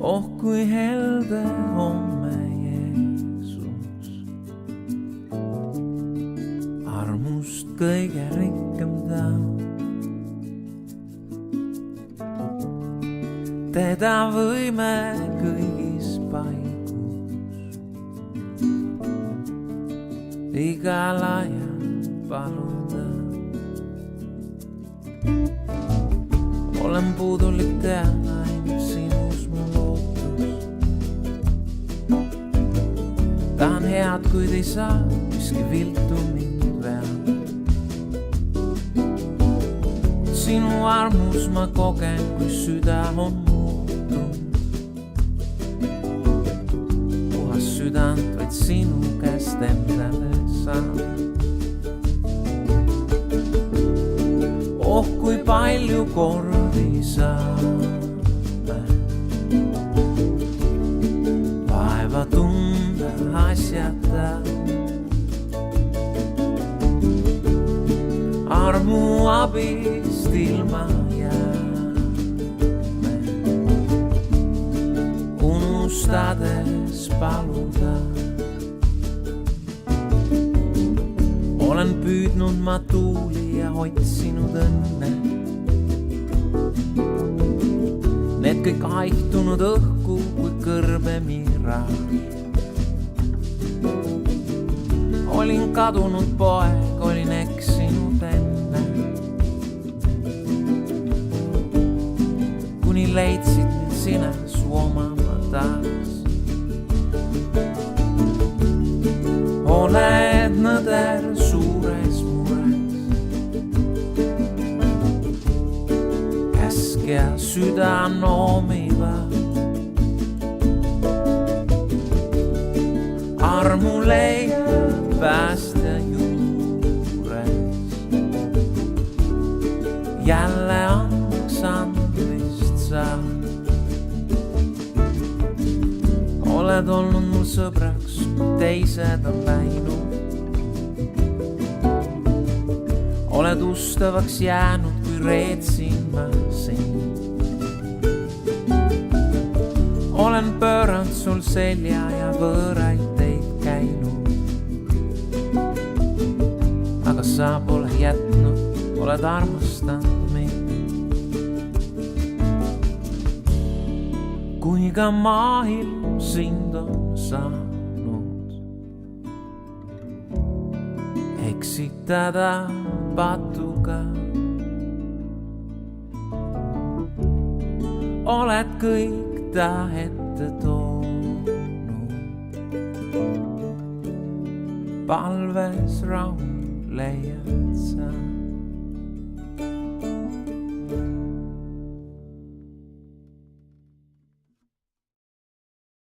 Oh kui helde homme Jeesus, armust kõige rikkam ta. Teda võime kõigis paigus igal ajal paluda. Olen puudulik, tean ainult sinus mu lootus. Tahan head, kuid ei saa, miski viltu mind veab. Sinu armus ma kogen, kui süda on muutunud. Puhas südant vaid sinu käest endale saan. Oh kui palju kordi saame vaeva tunda asjata. Armu abist ilma jääme, unustades paluda. Olen püüdnud ma tuuli ja otsinud õnne. Need kõik haihtunud õhku kui kõrbe miraaž. Olin kadunud poeg, olin eksinud enne. Kuni leidsid mind sina su omama taas. Oled nõder suures mures, käskja süda noomivad. Armu leiab päästja juures, jälle annaks andmist saad. Oled olnud mul sõbraks, teised on läinud. Oled ustavaks jäänud, kui reetsin ma sind. Olen pööranud sul selja ja võõraid teid käinud. Aga sa pole jätnud, oled armastanud mind. Kui ka maailm sind on saanud eksitada patuga, oled kõik ta ette toonud. Palves rahu leiad sa.